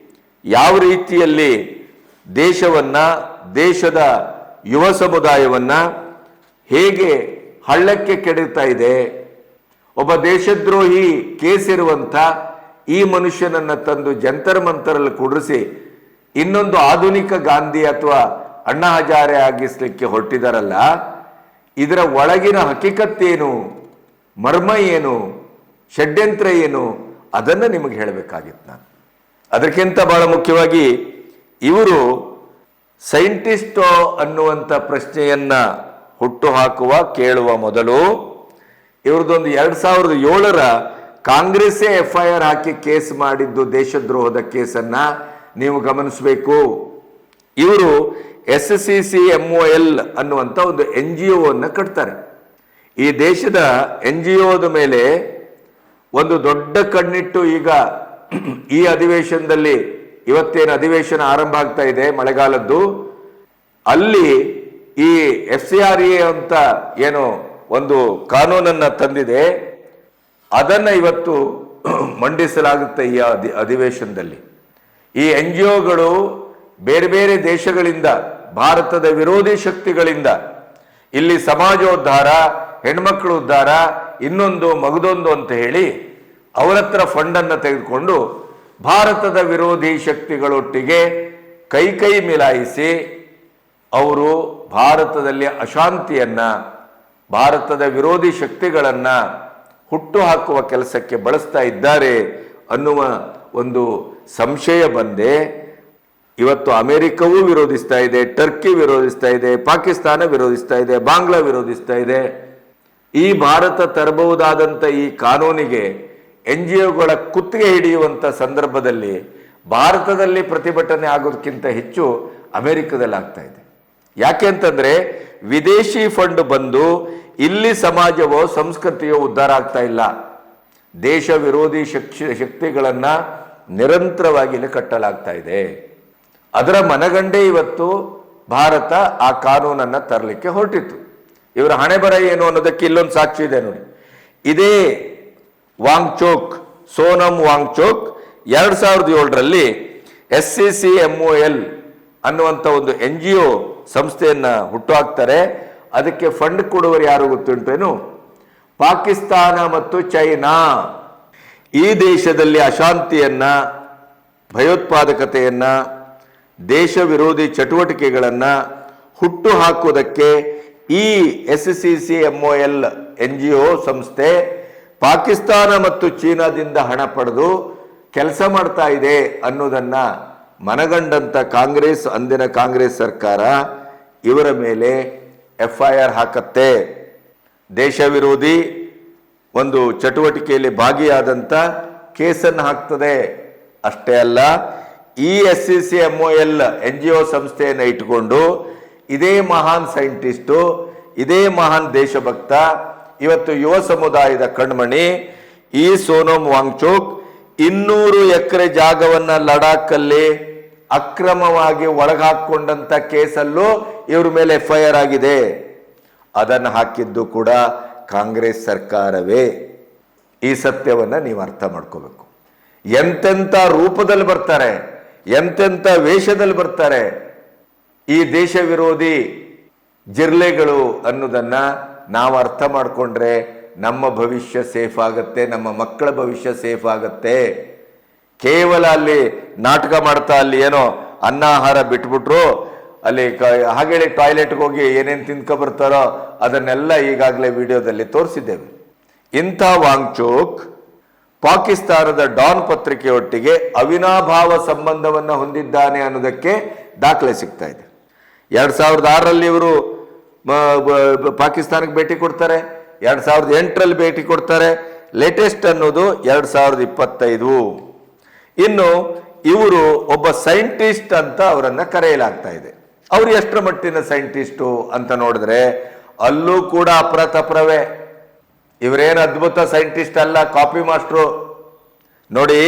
ಯಾವ ರೀತಿಯಲ್ಲಿ ದೇಶವನ್ನ, ದೇಶದ ಯುವ ಸಮುದಾಯವನ್ನ ಹೇಗೆ ಹಳ್ಳಕ್ಕೆ ಕೆಡೀತಾ ಇದೆ? ಒಬ್ಬ ದೇಶದ್ರೋಹಿ ಕೇಸ್ ಇರುವಂತ ಈ ಮನುಷ್ಯನನ್ನ ತಂದು ಜಂತರ್ ಮಂತರಲ್ಲಿ ಕುಡಿಸಿ ಇನ್ನೊಂದು ಆಧುನಿಕ ಗಾಂಧಿ ಅಥವಾ ಅಣ್ಣಾ ಹಜಾರೆ ಆಗಿಸ್ಲಿಕ್ಕೆ ಹೊರಟಿದಾರಲ್ಲ, ಇದರ ಒಳಗಿನ ಹಕೀಕತ್ತೇನು, ಮರ್ಮ ಏನು, ಷಡ್ಯಂತ್ರ ಏನು, ಅದನ್ನು ನಿಮಗೆ ಹೇಳಬೇಕಾಗಿತ್ತು ನಾನು. ಅದಕ್ಕಿಂತ ಬಹಳ ಮುಖ್ಯವಾಗಿ ಇವರು ಸೈಂಟಿಸ್ಟೋ ಅನ್ನುವಂಥ ಪ್ರಶ್ನೆಯನ್ನ ಹುಟ್ಟು ಹಾಕುವ ಕೇಳುವ ಮೊದಲು ಇವ್ರದ್ದೊಂದು 2007ರ ಕಾಂಗ್ರೆಸ್ಸೇ FIR ಹಾಕಿ ಕೇಸ್ ಮಾಡಿದ್ದು ದೇಶದ್ರೋಹದ ಕೇಸನ್ನ ನೀವು ಗಮನಿಸಬೇಕು. ಇವರು SCCMOL ಅನ್ನುವಂಥ ಒಂದು NGO ಅನ್ನು ಕಟ್ತಾರೆ. ಈ ದೇಶದ NGOದ ಮೇಲೆ ಒಂದು ದೊಡ್ಡ ಕಣ್ಣಿಟ್ಟು ಈಗ ಈ ಅಧಿವೇಶನದಲ್ಲಿ, ಇವತ್ತೇನು ಅಧಿವೇಶನ ಆರಂಭ ಆಗ್ತಾ ಇದೆ ಮಳೆಗಾಲದ್ದು, ಅಲ್ಲಿ ಈ FCRA ಅಂತ ಏನು ಒಂದು ಕಾನೂನನ್ನ ತಂದಿದೆ, ಅದನ್ನ ಇವತ್ತು ಮಂಡಿಸಲಾಗುತ್ತೆ ಈ ಅಧಿವೇಶನದಲ್ಲಿ. ಈ NGOಗಳು ಬೇರೆ ಬೇರೆ ದೇಶಗಳಿಂದ, ಭಾರತದ ವಿರೋಧಿ ಶಕ್ತಿಗಳಿಂದ ಇಲ್ಲಿ ಸಮಾಜೋದ್ಧಾರ, ಹೆಣ್ಮಕ್ಳು ಉದ್ಧಾರ, ಇನ್ನೊಂದು ಮಗದೊಂದು ಅಂತ ಹೇಳಿ ಅವರ ಹತ್ರ ಫಂಡನ್ನು ತೆಗೆದುಕೊಂಡು ಭಾರತದ ವಿರೋಧಿ ಶಕ್ತಿಗಳೊಟ್ಟಿಗೆ ಕೈ ಮಿಲಾಯಿಸಿ ಅವರು ಭಾರತದಲ್ಲಿ ಅಶಾಂತಿಯನ್ನ, ಭಾರತದ ವಿರೋಧಿ ಶಕ್ತಿಗಳನ್ನ ಹುಟ್ಟು ಹಾಕುವ ಕೆಲಸಕ್ಕೆ ಬಳಸ್ತಾ ಇದ್ದಾರೆ ಅನ್ನುವ ಒಂದು ಸಂಶಯ ಬಂದೆ. ಇವತ್ತು ಅಮೆರಿಕವೂ ವಿರೋಧಿಸ್ತಾ ಇದೆ, ಟರ್ಕಿ ವಿರೋಧಿಸ್ತಾ ಇದೆ, ಪಾಕಿಸ್ತಾನ ವಿರೋಧಿಸ್ತಾ ಇದೆ, ಬಾಂಗ್ಲಾ ವಿರೋಧಿಸ್ತಾ ಇದೆ. ಈ ಭಾರತ ತರಬಹುದಾದಂಥ ಈ ಕಾನೂನಿಗೆ NGOಗಳ ಕುತ್ತಿಗೆ ಹಿಡಿಯುವಂಥ ಸಂದರ್ಭದಲ್ಲಿ ಭಾರತದಲ್ಲಿ ಪ್ರತಿಭಟನೆ ಆಗೋದಕ್ಕಿಂತ ಹೆಚ್ಚು ಅಮೆರಿಕದಲ್ಲಿ ಆಗ್ತಾ ಇದೆ. ಯಾಕೆ ಅಂತಂದ್ರೆ ವಿದೇಶಿ ಫಂಡ್ ಬಂದು ಇಲ್ಲಿ ಸಮಾಜವೋ ಸಂಸ್ಕೃತಿಯೋ ಉದ್ಧಾರ ಆಗ್ತಾ ಇಲ್ಲ. ದೇಶ ವಿರೋಧಿ ಶಕ್ತಿಗಳನ್ನ ನಿರಂತರವಾಗಿ ಇಲ್ಲಿ ಕಟ್ಟಲಾಗ್ತಾ ಇದೆ. ಅದರ ಮನಗಂಡೇ ಇವತ್ತು ಭಾರತ ಆ ಕಾನೂನನ್ನ ತರಲಿಕ್ಕೆ ಹೊರಟಿತ್ತು. ಇವರ ಹಣೆ ಬರ ಏನು ಅನ್ನೋದಕ್ಕೆ ಇಲ್ಲೊಂದು ಸಾಕ್ಷಿ ಇದೆ ನೋಡಿ. ಇದೇ ವಾಂಗ್ಚೋಕ್, ಸೋನಂ ವಾಂಗ್ಚೋಕ್ 2007ರಲ್ಲಿ SCCMOL ಅನ್ನುವಂಥ ಒಂದು NGO ಸಂಸ್ಥೆಯನ್ನ ಹುಟ್ಟುಹಾಕ್ತಾರೆ. ಅದಕ್ಕೆ ಫಂಡ್ ಕೊಡುವರು ಯಾರು ಗೊತ್ತುಂಟೇನು? ಪಾಕಿಸ್ತಾನ ಮತ್ತು ಚೈನಾ. ಈ ದೇಶದಲ್ಲಿ ಅಶಾಂತಿಯನ್ನ, ಭಯೋತ್ಪಾದಕತೆಯನ್ನ, ದೇಶ ವಿರೋಧಿ ಚಟುವಟಿಕೆಗಳನ್ನು ಹುಟ್ಟು ಹಾಕುವುದಕ್ಕೆ ಈ SCCMOL NGO ಸಂಸ್ಥೆ ಪಾಕಿಸ್ತಾನ ಮತ್ತು ಚೀನಾದಿಂದ ಹಣ ಪಡೆದು ಕೆಲಸ ಮಾಡ್ತಾ ಇದೆ ಅನ್ನೋದನ್ನ ಮನಗಂಡಂತ ಅಂದಿನ ಕಾಂಗ್ರೆಸ್ ಸರ್ಕಾರ ಇವರ ಮೇಲೆ FIR ಹಾಕತ್ತೆ. ದೇಶ ವಿರೋಧಿ ಒಂದು ಚಟುವಟಿಕೆಯಲ್ಲಿ ಭಾಗಿಯಾದಂಥ ಕೇಸನ್ನು ಹಾಕ್ತದೆ. ಅಷ್ಟೇ ಅಲ್ಲ, ಈ SCCMOL NGO ಸಂಸ್ಥೆಯನ್ನು ಇಟ್ಟುಕೊಂಡು ಇದೇ ಮಹಾನ್ ಸೈಂಟಿಸ್ಟು, ಇದೇ ಮಹಾನ್ ದೇಶಭಕ್ತ, ಇವತ್ತು ಯುವ ಸಮುದಾಯದ ಕಣ್ಮಣಿ ಈ ಸೋನಮ್ ವಾಂಗ್ಚುಕ್ 200 ಎಕರೆ ಜಾಗವನ್ನ ಲಡಾಖಲ್ಲಿ ಅಕ್ರಮವಾಗಿ ಒಳಗಾಕೊಂಡಂತ ಕೇಸಲ್ಲೂ ಇವ್ರ ಮೇಲೆ FIR ಆಗಿದೆ. ಅದನ್ನು ಹಾಕಿದ್ದು ಕೂಡ ಕಾಂಗ್ರೆಸ್ ಸರ್ಕಾರವೇ. ಈ ಸತ್ಯವನ್ನ ನೀವು ಅರ್ಥ ಮಾಡ್ಕೋಬೇಕು. ಎಂತೆಂಥ ರೂಪದಲ್ಲಿ ಬರ್ತಾರೆ, ಎಂತೆಂಥ ವೇಷದಲ್ಲಿ ಬರ್ತಾರೆ ಈ ದೇಶ ವಿರೋಧಿ ಜಿರ್ಲೆಗಳು ಅನ್ನೋದನ್ನ ನಾವು ಅರ್ಥ ಮಾಡಿಕೊಂಡ್ರೆ ನಮ್ಮ ಭವಿಷ್ಯ ಸೇಫ್ ಆಗತ್ತೆ, ನಮ್ಮ ಮಕ್ಕಳ ಭವಿಷ್ಯ ಸೇಫ್ ಆಗತ್ತೆ. ಕೇವಲ ಅಲ್ಲಿ ನಾಟಕ ಮಾಡ್ತಾ ಅಲ್ಲಿ ಏನೋ ಅನ್ನ ಆಹಾರ ಬಿಟ್ಬಿಟ್ರು, ಅಲ್ಲಿ ಹಾಗೇಳಿ ಟಾಯ್ಲೆಟ್ಗೆ ಹೋಗಿ ಏನೇನು ತಿನ್ಕೊ ಬರ್ತಾರೋ ಅದನ್ನೆಲ್ಲ ಈಗಾಗಲೇ ವಿಡಿಯೋದಲ್ಲಿ ತೋರಿಸಿದ್ದೇವೆ. ಇಂಥ ವಾಂಗ್ಚುಕ್ ಪಾಕಿಸ್ತಾನದ ಡಾನ್ ಪತ್ರಿಕೆಯೊಟ್ಟಿಗೆ ಅವಿನಾಭಾವ ಸಂಬಂಧವನ್ನು ಹೊಂದಿದ್ದಾನೆ ಅನ್ನೋದಕ್ಕೆ ದಾಖಲೆ ಸಿಗ್ತಾ ಇದೆ. 2006ರಲ್ಲಿ ಇವರು ಪಾಕಿಸ್ತಾನಕ್ಕೆ ಭೇಟಿ ಕೊಡ್ತಾರೆ, 2008ರಲ್ಲಿ ಭೇಟಿ ಕೊಡ್ತಾರೆ, ಲೇಟೆಸ್ಟ್ ಅನ್ನೋದು 2025. ಇನ್ನು ಇವರು ಒಬ್ಬ ಸೈಂಟಿಸ್ಟ್ ಅಂತ ಅವರನ್ನ ಕರೆಯಲಾಗ್ತಾ ಇದೆ. ಅವರು ಎಷ್ಟರ ಮಟ್ಟಿನ ಸೈಂಟಿಸ್ಟು ಅಂತ ನೋಡಿದ್ರೆ ಅಲ್ಲೂ ಕೂಡ ಅಪ್ರತಪ್ರವೇ. ಇವರೇನು ಅದ್ಭುತ ಸೈಂಟಿಸ್ಟ್ ಅಲ್ಲ, ಕಾಪಿ ಮಾಸ್ಟ್ರು. ನೋಡಿ,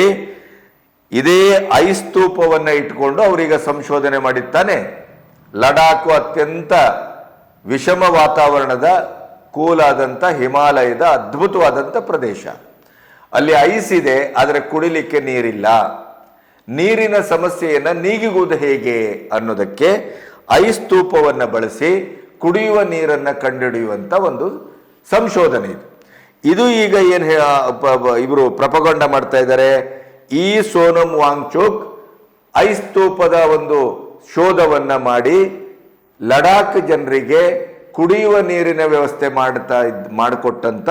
ಇದೇ ಐಸ್ತೂಪವನ್ನ ಇಟ್ಕೊಂಡು ಅವರೀಗ ಸಂಶೋಧನೆ ಮಾಡಿದ್ದಾನೆ. ಲಡಾಖ್ ಅತ್ಯಂತ ವಿಷಮ ವಾತಾವರಣದ ಕೂಲಾದಂಥ ಹಿಮಾಲಯದ ಅದ್ಭುತವಾದಂಥ ಪ್ರದೇಶ. ಅಲ್ಲಿ ಐಸ್ ಇದೆ, ಆದರೆ ಕುಡಿಲಿಕ್ಕೆ ನೀರಿಲ್ಲ. ನೀರಿನ ಸಮಸ್ಯೆಯನ್ನು ನೀಗಿಗುವುದು ಹೇಗೆ ಅನ್ನೋದಕ್ಕೆ ಐಸ್ತೂಪವನ್ನು ಬಳಸಿ ಕುಡಿಯುವ ನೀರನ್ನು ಕಂಡುಹಿಡಿಯುವಂಥ ಒಂದು ಸಂಶೋಧನೆ ಇದು. ಇದು ಈಗ ಏನು ಇವರು ಪ್ರಪಗೊಂಡ ಮಾಡ್ತಾ ಇದ್ದಾರೆ. ಈ ಸೋನಮ್ ವಾಂಗ್ಚುಕ್ ಐಸ್ತೂಪದ ಒಂದು ಶೋಧವನ್ನ ಮಾಡಿ ಲಡಾಖ್ ಜನರಿಗೆ ಕುಡಿಯುವ ನೀರಿನ ವ್ಯವಸ್ಥೆ ಮಾಡಿಕೊಟ್ಟಂತ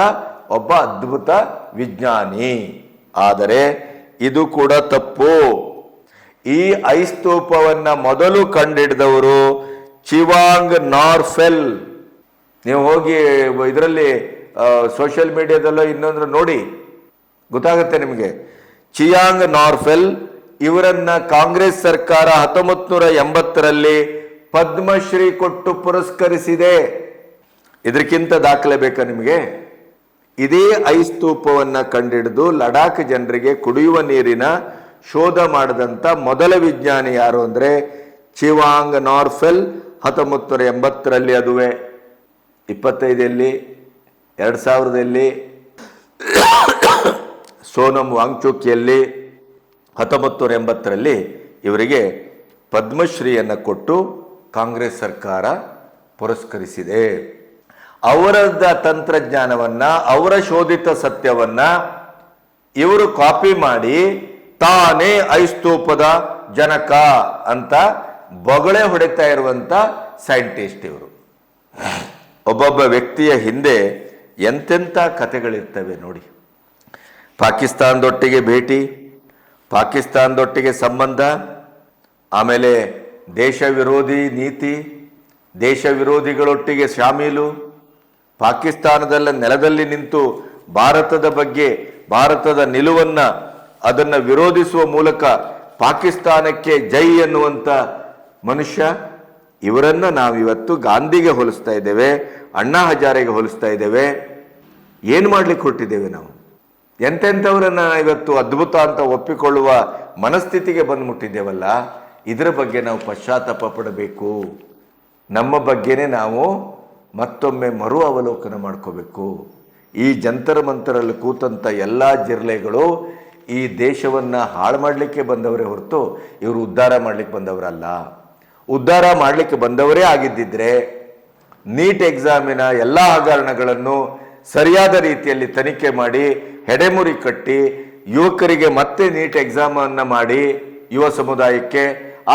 ಒಬ್ಬ ಅದ್ಭುತ ವಿಜ್ಞಾನಿ. ಆದರೆ ಇದು ಕೂಡ ತಪ್ಪು. ಈ ಐಸ್ತೂಪವನ್ನ ಮೊದಲು ಕಂಡಿಡಿದವರು ಚಿವಾಂಗ್ ನಾರ್ಫೆಲ್. ನೀವು ಹೋಗಿ ಇದರಲ್ಲಿ ಸೋಷಿಯಲ್ ಮೀಡಿಯಾದಲ್ಲೋ ಇನ್ನೊಂದ್ರ ನೋಡಿ, ಗೊತ್ತಾಗುತ್ತೆ ನಿಮಗೆ. ಚಿಯಾಂಗ್ ನಾರ್ಫೆಲ್ ಇವರನ್ನ ಕಾಂಗ್ರೆಸ್ ಸರ್ಕಾರ 1980ರಲ್ಲಿ ಪದ್ಮಶ್ರೀ ಕೊಟ್ಟು ಪುರಸ್ಕರಿಸಿದೆ. ಇದಕ್ಕಿಂತ ದಾಖಲೆ ಬೇಕಾ ನಿಮಗೆ? ಇದೇ ಐಸ್ತೂಪವನ್ನ ಕಂಡಿಡಿದು ಲಡಾಖ್ ಜನರಿಗೆ ಕುಡಿಯುವ ನೀರಿನ ಶೋಧ ಮಾಡಿದಂಥ ಮೊದಲ ವಿಜ್ಞಾನಿ ಯಾರು ಅಂದ್ರೆ ಚಿವಾಂಗ್ ನಾರ್ಫೆಲ್. 1980ರಲ್ಲಿ, ಅದುವೇ 25ರಲ್ಲಿ, 2000ದಲ್ಲಿ ಸೋನಮ್ ವಾಂಗ್ಚುಕಿಯಲ್ಲಿ 1980ರಲ್ಲಿ ಇವರಿಗೆ ಪದ್ಮಶ್ರೀಯನ್ನು ಕೊಟ್ಟು ಕಾಂಗ್ರೆಸ್ ಸರ್ಕಾರ ಪುರಸ್ಕರಿಸಿದೆ. ಅವರದ ತಂತ್ರಜ್ಞಾನವನ್ನ, ಅವರ ಶೋಧಿತ ಸತ್ಯವನ್ನ ಇವರು ಕಾಪಿ ಮಾಡಿ ತಾನೇ ಐಸ್ತೂಪದ ಜನಕ ಅಂತ ಬೊಗಳೆ ಹೊಡೆತಾ ಇರುವಂತ ಸೈಂಟಿಸ್ಟ್ ಇವರು. ಒಬ್ಬೊಬ್ಬ ವ್ಯಕ್ತಿಯ ಹಿಂದೆ ಎಂತೆಂಥ ಕಥೆಗಳಿರ್ತವೆ ನೋಡಿ. ಪಾಕಿಸ್ತಾನದೊಟ್ಟಿಗೆ ಭೇಟಿ, ಪಾಕಿಸ್ತಾನದೊಟ್ಟಿಗೆ ಸಂಬಂಧ, ಆಮೇಲೆ ದೇಶ ವಿರೋಧಿ ನೀತಿ, ದೇಶ ವಿರೋಧಿಗಳೊಟ್ಟಿಗೆ ಶಾಮೀಲು, ಪಾಕಿಸ್ತಾನದ ನೆಲದಲ್ಲಿ ನಿಂತು ಭಾರತದ ಬಗ್ಗೆ, ಭಾರತದ ನಿಲುವನ್ನ ಅದನ್ನು ವಿರೋಧಿಸುವ ಮೂಲಕ ಪಾಕಿಸ್ತಾನಕ್ಕೆ ಜೈ ಎನ್ನುವಂಥ ಮನುಷ್ಯ. ಇವರನ್ನ ನಾವಿವತ್ತು ಗಾಂಧಿಗೆ ಹೋಲಿಸ್ತಾ ಇದ್ದೇವೆ, ಅಣ್ಣಾ ಹಜಾರೆಗೆ ಹೋಲಿಸ್ತಾ ಇದ್ದೇವೆ. ಏನು ಮಾಡ್ಲಿಕ್ಕೆ ಹೊರಟಿದ್ದೇವೆ ನಾವು? ಎಂತೆಂಥವರನ್ನ ಇವತ್ತು ಅದ್ಭುತ ಅಂತ ಒಪ್ಪಿಕೊಳ್ಳುವ ಮನಸ್ಥಿತಿಗೆ ಬಂದ್ಬಿಟ್ಟಿದ್ದೇವಲ್ಲ. ಇದರ ಬಗ್ಗೆ ನಾವು ಪಶ್ಚಾತ್ತಾಪ ಪಡಬೇಕು. ನಮ್ಮ ಬಗ್ಗೆನೇ ನಾವು ಮತ್ತೊಮ್ಮೆ ಮರು ಅವಲೋಕನ ಮಾಡ್ಕೋಬೇಕು. ಈ ಜಂತರ ಮಂತರಲ್ಲಿ ಕೂತಂಥ ಎಲ್ಲ ಜಿರ್ಲೆಗಳು ಈ ದೇಶವನ್ನ ಹಾಳು ಮಾಡಲಿಕ್ಕೆ ಬಂದವರೇ ಹೊರತು ಇವರು ಉದ್ಧಾರ ಮಾಡಲಿಕ್ಕೆ ಬಂದವರಲ್ಲ. ಉದ್ಧಾರ ಮಾಡಲಿಕ್ಕೆ ಬಂದವರೇ ಆಗಿದ್ದಿದ್ರೆ ನೀಟ್ ಎಕ್ಸಾಮಿನ ಎಲ್ಲ ಹಗರಣಗಳನ್ನು ಸರಿಯಾದ ರೀತಿಯಲ್ಲಿ ತನಿಖೆ ಮಾಡಿ ಹೆಡೆಮುರಿ ಕಟ್ಟಿ ಯುವಕರಿಗೆ ಮತ್ತೆ ನೀಟ್ ಎಕ್ಸಾಮ್ ಅನ್ನ ಮಾಡಿ ಯುವ ಸಮುದಾಯಕ್ಕೆ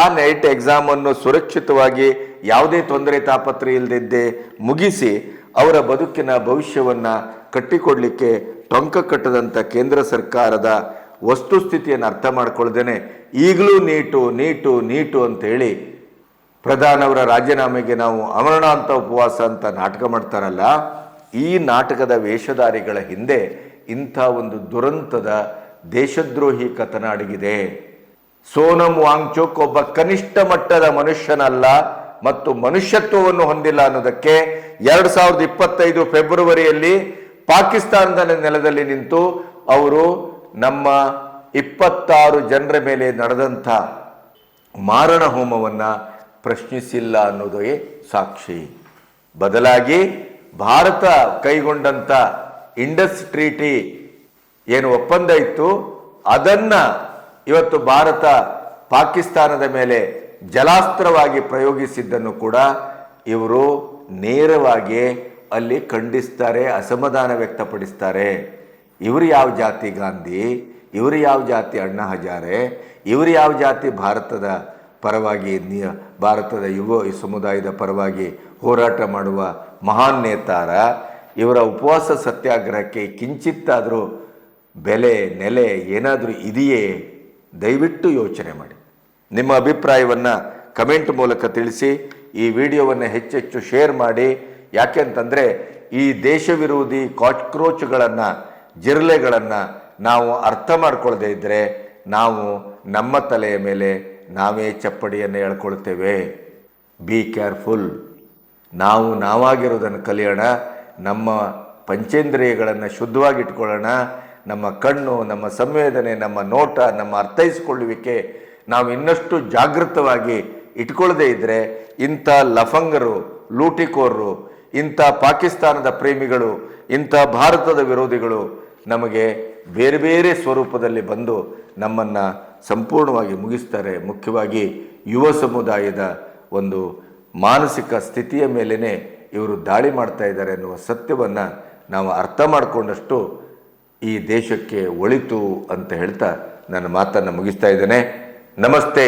ಆ ನೈಟ್ ಎಕ್ಸಾಮನ್ನು ಸುರಕ್ಷಿತವಾಗಿ ಯಾವುದೇ ತೊಂದರೆ ತಾಪತ್ರೆ ಇಲ್ಲದಿದ್ದೇ ಮುಗಿಸಿ ಅವರ ಬದುಕಿನ ಭವಿಷ್ಯವನ್ನು ಕಟ್ಟಿಕೊಡ್ಲಿಕ್ಕೆ ಟೊಂಕ ಕಟ್ಟದಂಥ ಕೇಂದ್ರ ಸರ್ಕಾರದ ವಸ್ತುಸ್ಥಿತಿಯನ್ನು ಅರ್ಥ ಮಾಡ್ಕೊಳ್ದೇನೆ ಈಗಲೂ ನೀಟು ಅಂತೇಳಿ ಪ್ರಧಾನವರ ರಾಜೀನಾಮೆಗೆ ನಾವು ಅಮರಣಾಂತ ಉಪವಾಸ ಅಂತ ನಾಟಕ ಮಾಡ್ತಾರಲ್ಲ, ಈ ನಾಟಕದ ವೇಷಧಾರಿಗಳ ಹಿಂದೆ ಇಂಥ ಒಂದು ದುರಂತದ ದೇಶದ್ರೋಹಿ ಕಥನ ಅಡಗಿದೆ. ಸೋನಂ ವಾಂಗ್ಚುಕ್ ಒಬ್ಬ ಕನಿಷ್ಠ ಮಟ್ಟದ ಮನುಷ್ಯನಲ್ಲ ಮತ್ತು ಮನುಷ್ಯತ್ವವನ್ನು ಹೊಂದಿಲ್ಲ ಅನ್ನೋದಕ್ಕೆ 2025 ಫೆಬ್ರವರಿಯಲ್ಲಿ ಪಾಕಿಸ್ತಾನದ ನೆಲದಲ್ಲಿ ನಿಂತು ಅವರು ನಮ್ಮ 26 ಜನರ ಮೇಲೆ ನಡೆದಂಥ ಮಾರಣ ಹೋಮವನ್ನು ಪ್ರಶ್ನಿಸಿಲ್ಲ ಅನ್ನೋದೇ ಸಾಕ್ಷಿ. ಬದಲಾಗಿ ಭಾರತ ಕೈಗೊಂಡಂಥ ಇಂಡಸ್ ಟ್ರೀಟಿ ಏನು ಒಪ್ಪಂದ ಇತ್ತು ಅದನ್ನ ಇವತ್ತು ಭಾರತ ಪಾಕಿಸ್ತಾನದ ಮೇಲೆ ಜಲಾಸ್ತ್ರವಾಗಿ ಪ್ರಯೋಗಿಸಿದ್ದನ್ನು ಕೂಡ ಇವರು ನೇರವಾಗಿ ಅಲ್ಲಿ ಖಂಡಿಸ್ತಾರೆ, ಅಸಮಾಧಾನ ವ್ಯಕ್ತಪಡಿಸ್ತಾರೆ. ಇವರು ಯಾವ ಜಾತಿ ಗಾಂಧಿ, ಇವರು ಯಾವ ಜಾತಿ ಅಣ್ಣಾ ಹಜಾರೆ, ಇವರು ಯಾವ ಜಾತಿ ಭಾರತದ ಪರವಾಗಿ ಭಾರತದ ಯುವ ಸಮುದಾಯದ ಪರವಾಗಿ ಹೋರಾಟ ಮಾಡುವ ಮಹಾನ್ ನೇತಾರ. ಇವರ ಉಪವಾಸ ಸತ್ಯಾಗ್ರಹಕ್ಕೆ ಕಿಂಚಿತ್ತಾದರೂ ಬೆಲೆ ನೆಲೆ ಏನಾದರೂ ಇದೆಯೇ? ದಯವಿಟ್ಟು ಯೋಚನೆ ಮಾಡಿ. ನಿಮ್ಮ ಅಭಿಪ್ರಾಯವನ್ನು ಕಮೆಂಟ್ ಮೂಲಕ ತಿಳಿಸಿ. ಈ ವಿಡಿಯೋವನ್ನು ಹೆಚ್ಚೆಚ್ಚು ಶೇರ್ ಮಾಡಿ. ಯಾಕೆಂತಂದರೆ ಈ ದೇಶ ವಿರೋಧಿ ಕಾಕ್ರೋಚ್ಗಳನ್ನು, ಜಿರಳೆಗಳನ್ನು ನಾವು ಅರ್ಥ ಮಾಡ್ಕೊಳ್ಳದೇ ಇದ್ದರೆ ನಾವು ನಮ್ಮ ತಲೆಯ ಮೇಲೆ ನಾವೇ ಚಪ್ಪಡಿಯನ್ನು ಎಳ್ಕೊಳ್ತೇವೆ. Be careful. ನಾವು ನಾವಾಗಿರೋದನ್ನು ಕಲಿಯೋಣ. ನಮ್ಮ ಪಂಚೇಂದ್ರಿಯಗಳನ್ನು ಶುದ್ಧವಾಗಿಟ್ಕೊಳ್ಳೋಣ. ನಮ್ಮ ಕಣ್ಣು, ನಮ್ಮ ಸಂವೇದನೆ, ನಮ್ಮ ನೋಟ, ನಮ್ಮ ಅರ್ಥೈಸಿಕೊಳ್ಳುವಿಕೆ ನಾವು ಇನ್ನಷ್ಟು ಜಾಗೃತವಾಗಿ ಇಟ್ಕೊಳ್ಳದೇ ಇದ್ದರೆ ಇಂಥ ಲಫಂಗರು, ಲೂಟಿಕೋರರು, ಇಂಥ ಪಾಕಿಸ್ತಾನದ ಪ್ರೇಮಿಗಳು, ಇಂಥ ಭಾರತದ ವಿರೋಧಿಗಳು ನಮಗೆ ಬೇರೆ ಬೇರೆ ಸ್ವರೂಪದಲ್ಲಿ ಬಂದು ನಮ್ಮನ್ನು ಸಂಪೂರ್ಣವಾಗಿ ಮುಗಿಸ್ತಾರೆ. ಮುಖ್ಯವಾಗಿ ಯುವ ಸಮುದಾಯದ ಒಂದು ಮಾನಸಿಕ ಸ್ಥಿತಿಯ ಮೇಲೇ ಇವರು ದಾಳಿ ಮಾಡ್ತಾ ಇದ್ದಾರೆ ಅನ್ನುವ ಸತ್ಯವನ್ನು ನಾವು ಅರ್ಥ ಮಾಡಿಕೊಂಡಷ್ಟು ಈ ದೇಶಕ್ಕೆ ಒಳಿತು ಅಂತ ಹೇಳ್ತಾ ನನ್ನ ಮಾತನ್ನು ಮುಗಿಸ್ತಾ ಇದ್ದೇನೆ. ನಮಸ್ತೆ.